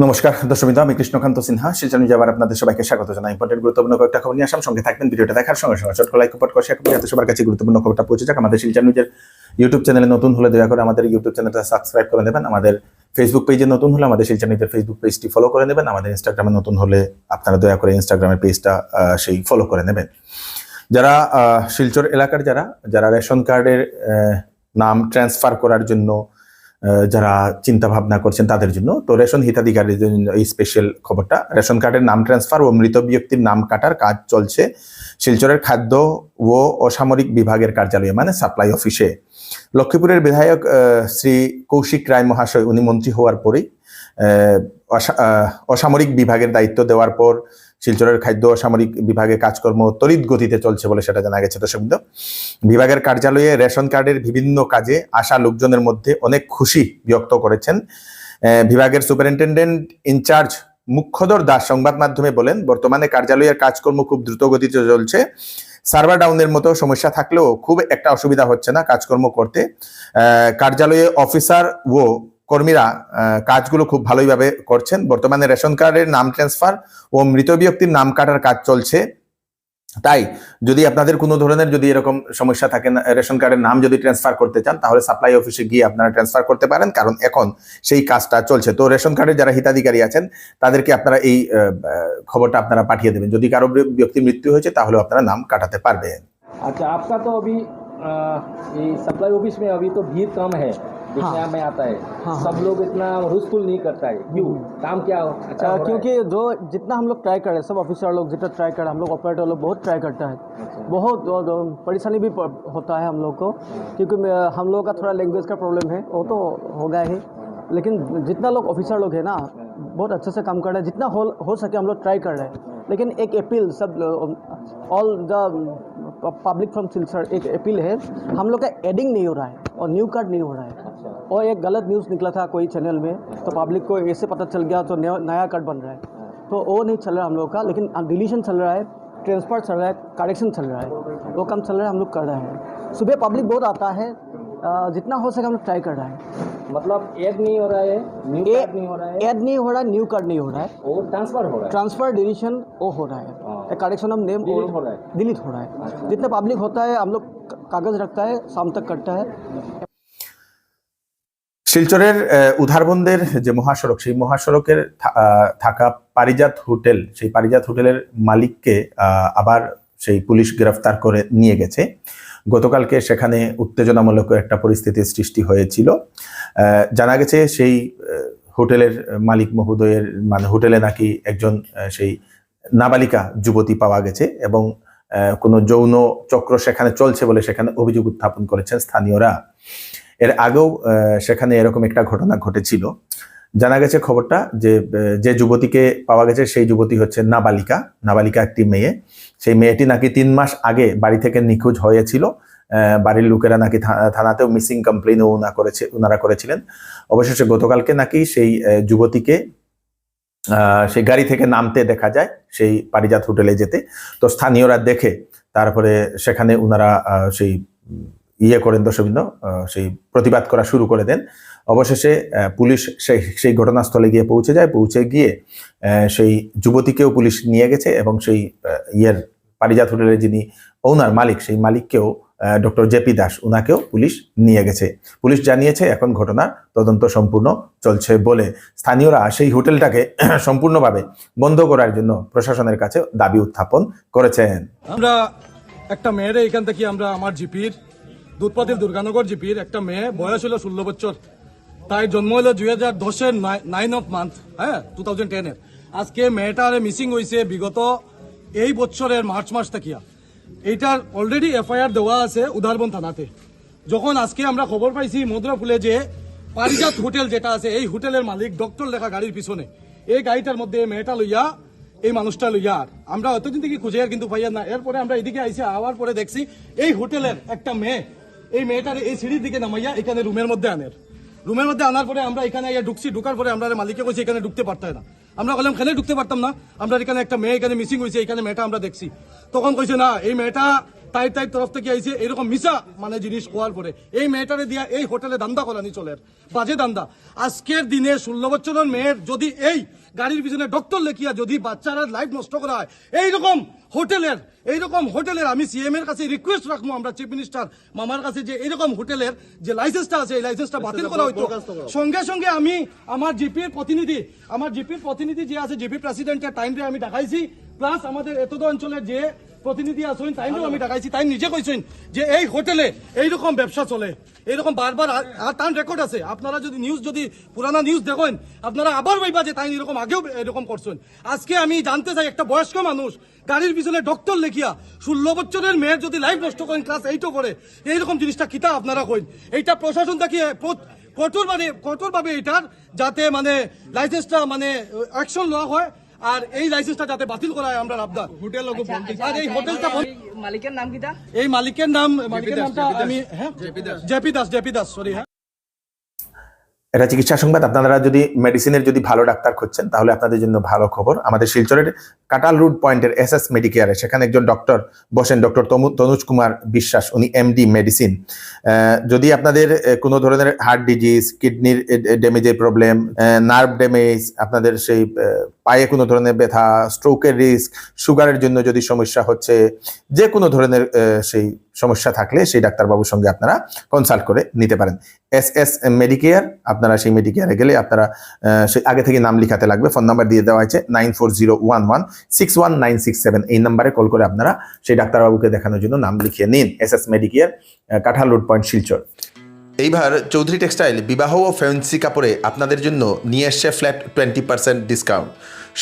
নমস্কার দর্শকবৃন্দ, আমি কৃষ্ণকান্ত সিনহা শিলচর নিউজে আবার আপনাদের সবাইকে স্বাগত জানাই। ইম্পর্টেন্ট গুরুত্বপূর্ণ কয়েকটা খবর নিয়ে আসাম, সঙ্গে থাকবেন। ভিডিওটা দেখার সঙ্গে সঙ্গে ছোট লাইক উপর করে শেয়ার করুন যাতে সবার কাছে গুরুত্বপূর্ণ খবরটা পৌঁছে যাক। আমাদের শিলচর নিউজের ইউটিউব চ্যানেলে নতুন হলে দয়া করে আমাদের ইউটিউব চ্যানেলটা সাবস্ক্রাইব করে নেবেন। আমাদের ফেসবুক পেজে নতুন হলে আমাদের শিলচর নিউজের ফেসবুক পেজটি ফলো করে নেবেন। আমাদের ইনস্টাগ্রামে নতুন হলে আপনারা দয়া করে ইনস্টাগ্রামের পেজটা সেই ফলো করে নেবেন। যারা শিলচর এলাকার যারা রেশন কার্ডের নাম ট্রান্সফার করার জন্য যারা চিন্তা ভাবনা করছেন তাদের জন্য, তো রেশন হিতাধিকারীদের জন্য এই স্পেশাল খবরটা। রেশন কার্ডের নাম ট্রান্সফার ও মৃত ব্যক্তির নাম কাটার কাজ চলছে শিলচরের খাদ্য ও অসামরিক বিভাগের কার্যালয়ে, মানে সাপ্লাই অফিসে। লক্ষ্মীপুরের বিধায়ক শ্রী কৌশিক রায় মহাশয়, উনি মন্ত্রী হওয়ার পরেই অসামরিক বিভাগের দায়িত্ব দেওয়ার পর শিলচরের খাদ্য অসামরিক বিভাগে কাজকর্ম তড়িৎ গতিতে চলছে বলে সেটা জানা গেছে। দর্শকবৃন্দ, বিভাগের কার্যালয়ে রেশন কার্ডের বিভিন্ন কাজে আসা লোকজনের মধ্যে অনেক খুশি ব্যক্ত করেছেন। বিভাগের সুপারিনটেন্ডেন্ট ইনচার্জ মুখ্যধর দাস সংবাদ মাধ্যমে বলেন, বর্তমানে কার্যালয়ের কাজকর্ম খুব দ্রুত গতিতে চলছে। সার্ভার ডাউনের মতো সমস্যা থাকলেও খুব একটা অসুবিধা হচ্ছে না কাজকর্ম করতে। কার্যালয়ে অফিসার ও কর্মীরা কাজগুলো খুব ভালোইভাবে করছেন। বর্তমানে রেশন কার্ডের নাম ট্রান্সফার ও মৃত ব্যক্তির নাম কাটার কাজ চলছে। তাই যদি আপনাদের কোনো ধরনের যদি এরকম সমস্যা থাকে, রেশন কার্ডের নাম যদি ট্রান্সফার করতে চান, তাহলে সাপ্লাই অফিসে গিয়ে আপনারা ট্রান্সফার করতে পারেন, কারণ এখন সেই কাজটা চলছে। তো রেশন কার্ডের যারা হিতাধিকারী আছেন তাদেরকে আপনারা এই খবরটা আপনারা পাঠিয়ে দেবেন। যদি কারো ব্যক্তির মৃত্যু হয়েছে তাহলে আপনারা নাম কাটাতে পারবেন। अच्छा, आपका तो अभी ये सप्लाई ऑफिस में अभी तो भीड़ कम है, जितना में आता है। सब लोग इतना हुलस्थुल नहीं करता है, क्यों? काम क्या अच्छा हो रहा है? क्योंकि जो जितना हम लोग ट्राई कर रहे हैं, सब ऑफिसर लोग जितना ट्राई कर रहे हैं, हम लोग ऑपरेटर लोग बहुत ट्राई करता है। बहुत परेशानी भी होता है हम लोग को, क्योंकि हम लोग का थोड़ा लैंग्वेज का प्रॉब्लम है, वो तो होगा ही। लेकिन जितना लोग ऑफिसर लोग हैं ना, बहुत अच्छे से काम कर रहे हैं। जितना हो सके हम लोग ट्राई कर रहे हैं। लेकिन एक अपील, सब all the public from Silchar, एक अपील है, हम लोग का एडिंग नहीं हो रहा है और न्यू कार्ड नहीं हो रहा है। और एक गलत न्यूज़ निकला था कोई चैनल में, तो पब्लिक को ऐसे पता चल गया तो नया कार्ड बन रहा है, तो वो नहीं चल रहा है हम लोग का। लेकिन डिलीशन चल रहा है, ट्रांसफर चल रहा है, करेक्शन चल रहा है, वो काम चल रहा है, हम लोग कर रहे हैं। सुबह पब्लिक बहुत आता है, जितना हो सके हम लोग ट्राई कर रहे हैं। मतलब ऐड नहीं हो रहा है, न्यू कार्ड नहीं हो रहा है, ऐड नहीं हो रहा है, न्यू कार्ड नहीं हो रहा है, और ट्रांसफर हो रहा है। ट्रांसफर डिलीशन वो हो रहा है, करेक्शन ऑफ नेम डिलीट हो रहा है। डिलीट हो रहा है। जितना पब्लिक होता है हम लोग कागज़ रखता है, शाम तक करता है। শিলচরের উধারবন্দের যে মহাসড়ক, সেই মহাসড়কের থাকা পারিজাত হোটেল, সেই পারিজাত হোটেলের মালিককে আবার সেই পুলিশ গ্রেফতার করে নিয়ে গেছে। গতকালকে সেখানে উত্তেজনামূলক একটা পরিস্থিতির সৃষ্টি হয়েছিল। জানা গেছে সেই হোটেলের মালিক মহোদয়ের, মানে হোটেলে নাকি একজন সেই নাবালিকা যুবতী পাওয়া গেছে এবং কোনো যৌন চক্র সেখানে চলছে বলে সেখানে অভিযোগ উত্থাপন করেছেন স্থানীয়রা। এর আগেও সেখানে এরকম একটা ঘটনা ঘটেছিল। জানা গেছে খবরটা যে যুবতীকে পাওয়া গেছে সেই যুবতী হচ্ছে নাবালিকা একটি মেয়ে। সেই মেয়েটি নাকি 3 মাস আগে বাড়ি থেকে নিখোঁজ হয়েছিল। বাড়ির লোকেরা নাকি থানাতেও মিসিং কমপ্লেনও ওনারা করেছিলেন। অবশেষে গতকালকে নাকি সেই যুবতীকে সেই গাড়ি থেকে নামতে দেখা যায় সেই পারিজাত হোটেলে যেতে। তো স্থানীয়রা দেখে তারপরে সেখানে ওনারা সেই করেন, দর্শকবৃন্দ, সেই প্রতিবাদ করা শুরু করে দেন। অবশেষে পুলিশ সেই ঘটনাস্থলে গিয়ে পৌঁছে গিয়ে সেই যুবতীকেও পুলিশ নিয়ে গেছে এবং সেই পারিজাত হোটেলের যিনি ওনার মালিক, সেই মালিককেও ডক্টর জেপি দাস, ওনাকেও পুলিশ নিয়ে গেছে। পুলিশ জানিয়েছে এখন ঘটনার তদন্ত সম্পূর্ণ চলছে বলে। স্থানীয়রা সেই হোটেলটাকে সম্পূর্ণভাবে বন্ধ করার জন্য প্রশাসনের কাছে দাবি উত্থাপন করেছেন। আমরা একটা মেয়ের এখান থেকে আমরা আমার জিপির দুধপাতির দুর্গানগর জিপির একটা মেয়ে, বয়স হলো 16 বছর। তাই জন্ম হলো 2010-এর 9 অফ মান্থ, 2010-এর। আজকে মেয়েটার মিসিং হয়েছে বিগত এই বছরের মার্চ মাস থেকে। এইটার অলরেডি এফআইআর দেওয়া আছে উধারবন থানাতে। যখন আজকে আমরা খবর পাইছি মধুরাফুলে যে পারিজাত হোটেল যেটা আছে, এই হোটেলের মালিক ডক্টর লেখা গাড়ির পিছনে, এই গাড়িটার মধ্যে মেয়েটা লইয়া, এই মানুষটা লইয়া, আমরা অতদিন থেকে খুঁজে কিন্তু পাইয়া না। এরপরে আমরা এদিকে আইসি, আওয়ার পরে দেখছি এই হোটেলের একটা মেয়ে, এই মেয়েটার এই সিঁড়ির দিকে নামাইয়া এখানে রুমের মধ্যে আনার পরে আমরা এখানে ঢুকছি। ঢুকার পরে আমরা মালিককে কইছি এখানে ঢুকতে পারতাম না। আমরা বললাম এখানে ঢুকতে পারতাম না, আমরা এখানে একটা মেয়ে এখানে মিসিং হয়েছে, এখানে মেয়েটা আমরা দেখছি। তখন কইছে না, এই মেয়েটা তাই তরফ থেকে আইছে এরকম মিশা মানে জিনিস কোয়ার পরে এই মেয়েটারে দিয়া এই হোটেলে দান্দা করানি চলের বাজে দান্দা। আজকের দিনে 16 বছরের মেয়ের যদি এই গাড়ির পিছনে ডক্টর লেখিয়া যদি বাচ্চারা লাইফ নষ্ট করা হয় এইরকম হোটেলের আমি সিএম এর কাছে রিকোয়েস্ট রাখবো আমরা চিফ মিনিস্টার মামার কাছে যে এরকম হোটেলের যে লাইসেন্সটা আছে এই লাইসেন্সটা বাতিল করা হইতো। সঙ্গে সঙ্গে আমি আমার জিপির প্রতিনিধি যে আছে জিপি প্রেসিডেন্টের টাইমে আমি দেখাইছি, প্লাস আমাদের এতদ অঞ্চলের যে প্রতিনিধি আছেন তাইও আমি দেখাইছি, তাই নিজে কইছেন যে এই হোটেলে এইরকম ব্যবসা চলে, এইরকম বারবার আর তার রেকর্ড আছে। আপনারা যদি পুরানা নিউজ দেখেন আপনারা আবার ভাইবা যে তাই এরকম আগেও এরকম করছেন। আজকে আমি জানতে চাই একটা বয়স্ক মানুষ গাড়ির পিছনে ডক্টর লেখিয়া 16 বছরের মেয়ের যদি লাইফ নষ্ট করেন ক্লাস 8ও করে এইরকম জিনিসটা কিতা আপনারা কইন? এইটা প্রশাসন থেকে কঠোরভাবে এটার যাতে মানে লাইসেন্সটা মানে অ্যাকশন লওয়া হয় আর এই লাইসেন্সটা যাতে বাতিল করা হয় আমরা আবদার। হোটেল আর এই হোটেলটা মালিকের নাম কিটা? এই মালিকের নামটা আমি জেপি দাস সরি। হ্যাঁ, এটা চিকিৎসা সংবাদ। আপনারা যদি মেডিসিনের যদি ভালো ডাক্তার খুঁজছেন তাহলে আপনাদের জন্য ভালো খবর। আমাদের শিলচরের কাটাল রোড পয়েন্টের এসএস মেডিকেয়ারে সেখানে একজন ডক্টর বসেন, ডক্টর তনুজ কুমার বিশ্বাস, উনি এমডি মেডিসিন। যদি আপনাদের কোনো ধরনের হার্ট ডিজিজ, কিডনির ড্যামেজের প্রবলেম, নার্ভ ড্যামেজ, আপনাদের সেই পায়ে কোনো ধরনের ব্যথা, স্ট্রোকের রিস্ক, সুগারের জন্য যদি সমস্যা হচ্ছে, যে কোনো ধরনের সেই সমস্যা থাকলে সেই ডাক্তারবাবুর সঙ্গে আপনারা কনসাল্ট করে নিতে পারেন। এসএস মেডিকেয়ার, আপনারা সেই মেডিকেয়ারে গেলে আপনারা সেই আগে থেকে নাম লিখাতে লাগবে। ফোন নাম্বার দিয়ে দেওয়া হয়েছে 9401161967। এই নাম্বারে কল করে আপনারা সেই ডাক্তারবাবুকে দেখানোর জন্য নাম লিখিয়ে নিন। এসএস মেডিকেয়ার, কাঁঠাল রোড পয়েন্ট, শিলচর। এইবার চৌধুরী টেক্সটাইল বিবাহ ও ফ্যান্সি কাপড়ে আপনাদের জন্য নিয়ে এসছে ফ্ল্যাট 20% ডিসকাউন্ট।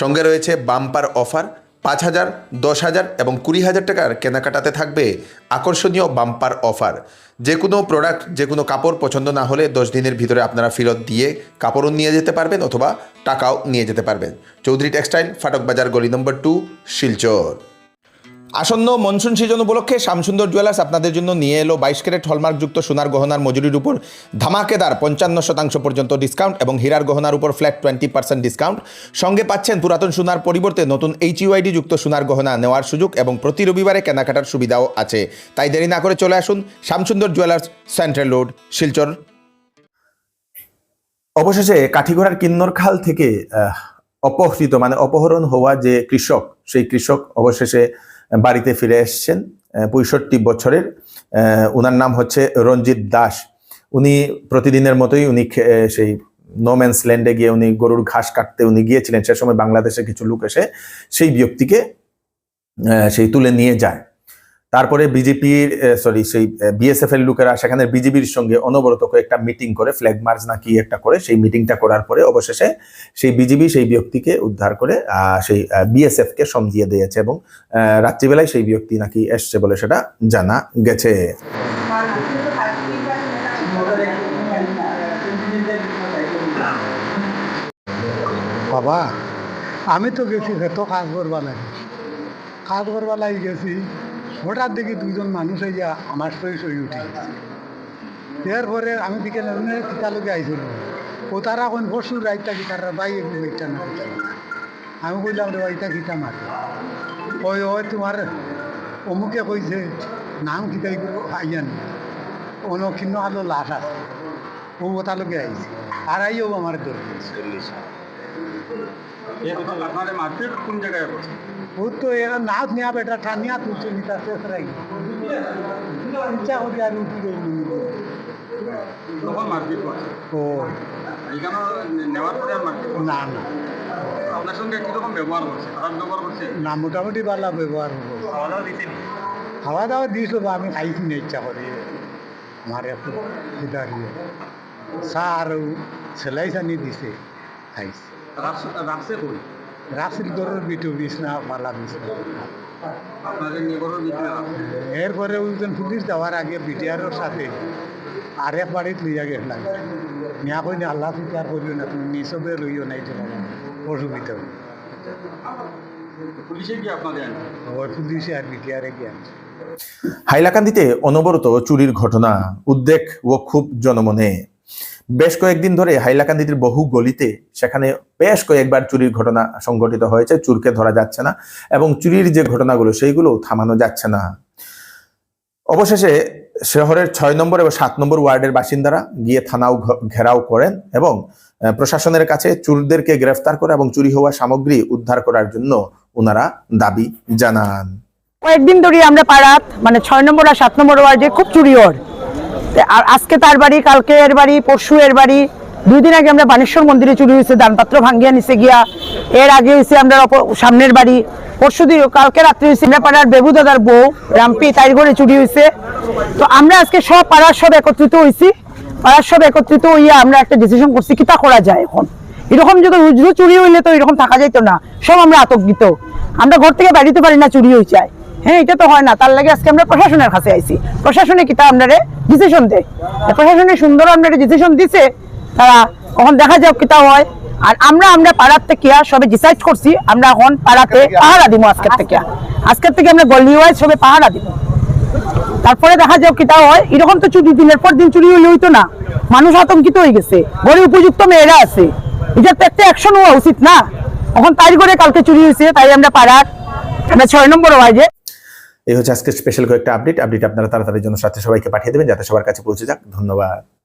সঙ্গে রয়েছে বাম্পার অফার। 5,000, 10,000 এবং 20,000 টাকার কেনাকাটাতে থাকবে আকর্ষণীয় বাম্পার অফার। যে কোনো প্রোডাক্ট, যে কোনো কাপড় পছন্দ না হলে 10 দিনের ভিতরে আপনারা ফেরত দিয়ে কাপড়ও নিয়ে যেতে পারবেন অথবা টাকাও নিয়ে যেতে পারবেন। চৌধুরী টেক্সটাইল, ফাটক বাজার, গলি নম্বর 2, শিলচর। আসন্ন মনসুন সিজন উপলক্ষে শ্যামসুন্দর জুয়েলার্স আপনাদের জন্য নিয়ে এলো 22 ক্যারেট হলমার্কযুক্ত সোনার গহনার মজুরির উপর ধামাকেদার 55% পর্যন্ত ডিসকাউন্ট এবং হীরার গহনার উপর ফ্ল্যাট 20% ডিসকাউন্ট। সঙ্গে পাচ্ছেন পুরাতন সোনার পরিবর্তে নতুন HUID যুক্ত সোনার গহনা নেওয়ার সুযোগ এবং প্রতি রবিবারে কেনাকাটার সুবিধাও আছে। তাই দেরি না করে চলে আসুন Shyamsundar jewellers, central road, Silchar. অবশেষে কাঠিগড়ার কিন্নরখাল থেকে অপহৃত মানে অপহরণ হওয়া যে কৃষক, সেই কৃষক অবশেষে বাড়িতে ফিরে এসছেন। 65 বছরের, উনার নাম হচ্ছে রঞ্জিত দাস। উনি প্রতিদিনের মতোই উনি সেই নোম্যান্স ল্যান্ডে গিয়ে উনি গরুর ঘাস কাটতে উনি গিয়েছিলেন। সে সময় বাংলাদেশের কিছু লোক এসে সেই ব্যক্তিকে সেই তুলে নিয়ে যায়। তারপরে সেই বিএসএফ এর লোকেরা সেখানে বিজিবির সঙ্গে অনবরত একটা মিটিং করে, ফ্ল্যাগ মার্চ না কি একটা করে, সেই মিটিংটা করার পরে অবশেষে সেই বিজিবি সেই ব্যক্তিকে উদ্ধার করে সেই বিএসএফ কে সমঝিয়ে দিয়েছে এবং রাত্রিবেলায় সেই ব্যক্তি নাকি এসছে বলে সেটা জানা গেছে। বাবা, আমি তো গেছি তো কাজ করবা লাগি গেছি। হঠাৎ দেখি দুজন মানুষ হইয়া আমার সই উঠি। এরপরে আমি বিকেল কিতালকে আইছিল, ও তারা এখন পরশুর রাইটটা গিটার বাই একটা না। আমি বললাম রে বাড়িটা গিটা মারে, ওই তোমার অমুকে কইছে নাম কিতাই আইয়ান অনক্ষিন্ন আলো লাশ আছে, ও তালুকে আইছে আর আইও আমার দরকার। কোন জায়গায় ও তো এরা নাচ নেওয়া বেটা ঠানিয়া তুলছে নিতা শেষ রাই ইচ্ছা করি আর উঠি গই ও না না আপনার সঙ্গে কিরকম ব্যবহার করছে? খারাপ ব্যবহার করছে না, মোটামুটি ভালো ব্যবহার হবো। খাওয়া দাওয়া দিয়েছিল, আমি খাইছি না ইচ্ছা করি। আমার একটু দাঁড়িয়ে চা আর সেলাই চানি দিছে, খাইছি। রাখছে কই? রাখছিল গরুর বিটু বিছনা পালা বিছনা। আপনাদের নিগরের ভিতরে এরপরে ওইজন পুলিশ যাওয়ার আগে বিটিআরের সাথে আর এক বাড়িতে লইয়া গেছিলাম। নিয়া কই না আল্লাহ বিচার করিও না, তুমি নিসবে লইও না, এটা অসুবিধা। পুলিশে গিয়ে আপনাদের ওই পুলিশে আর বিটিআরে গিয়ে হাইলাকান্দিতে অনবরত চুরির ঘটনা, উদ্বেগ ও খুব জনমনে। বেশ কয়েকদিন ধরে হাইলাকান্দির বহু গলিতে সেখানে বেশ কয়েকবার চুরির ঘটনা সংঘটিত হয়েছে। চুরকে ধরা যাচ্ছে না এবং চুরির যে ঘটনাগুলো সেইগুলো থামানো যাচ্ছে না। অবশেষে শহরের 6 নম্বর এবং 7 নম্বর ওয়ার্ডের বাসিন্দারা গিয়ে থানাও ঘেরাও করেন এবং প্রশাসনের কাছে চোরদেরকে গ্রেফতার করে এবং চুরি হওয়া সামগ্রী উদ্ধার করার জন্য ওনারা দাবি জানান। কয়েকদিন ধরে আমরা পাড়াত মানে 6 নম্বর আর 7 নম্বর ওয়ার্ডে খুব চুরি হয়। আর আজকে তার বাড়ি, কালকে এর বাড়ি, পরশু এর বাড়ি। 2 দিন আগে আমরা বানেশ্বর মন্দিরে চুরি হয়েছে, দানপাত্র ভাঙ্গিয়া নিচে গিয়া। এর আগে হয়েছে আমরা সামনের বাড়ি। পরশু দিন কালকে রাত্রে হয়েছে আমরা পাড়ার বেবু দাদার বউ রাম্পি তাই ঘরে চুরি হয়েছে। তো আমরা আজকে সব পাড়ার সব একত্রিত হয়েছি। পাড়ার সব একত্রিত হইয়া আমরা একটা ডিসিশন করছি কিতা করা যায় এখন। এরকম যদি উজরু চুরি হইলে তো এরকম থাকা যাইতো না, সব আমরা আতঙ্কিত। আমরা ঘর থেকে বাড়িতে পারি না, চুরি হয়ে যায়। হ্যাঁ, এটা তো হয় না। তার লাগে আজকে আমরা প্রশাসনের কাছে আইছি। প্রশাসনে কিতা আপনারে ডিসিশন দেয়, প্রশাসনে সুন্দর আপনারে ডিসিশন দিছে। তারা এখন দেখা যাক কিতা হয়। আর আমরা পাড়ার থেকে সবে ডিসাইড করছি আমরা এখন পাড়াতে পাহারা দিব। আজকের থেকে আমরা গলি ওয়াইজ সবে পাহারা দিব। তারপরে দেখা যাক কিতা হয়। এরকম তো চুরি দিনের পর দিন চুরি হইলে হইতো না, মানুষ আতঙ্কিত হয়ে গেছে। ঘরে উপযুক্ত মেয়েরা আছে, এটা তো একটা অ্যাকশন হওয়া উচিত না। এখন তাই করে কালকে চুরি হয়েছে, তাই আমরা পাড়ার 6 নম্বর ওয়ার্ডে। এই হচ্ছে আজকে স্পেশাল কয়েকটা আপডেট আপনারা তাড়াতাড়ির জন্য সাথে সবাইকে পাঠিয়ে দেবেন যাতে সবার কাছে পৌঁছে যাক। ধন্যবাদ।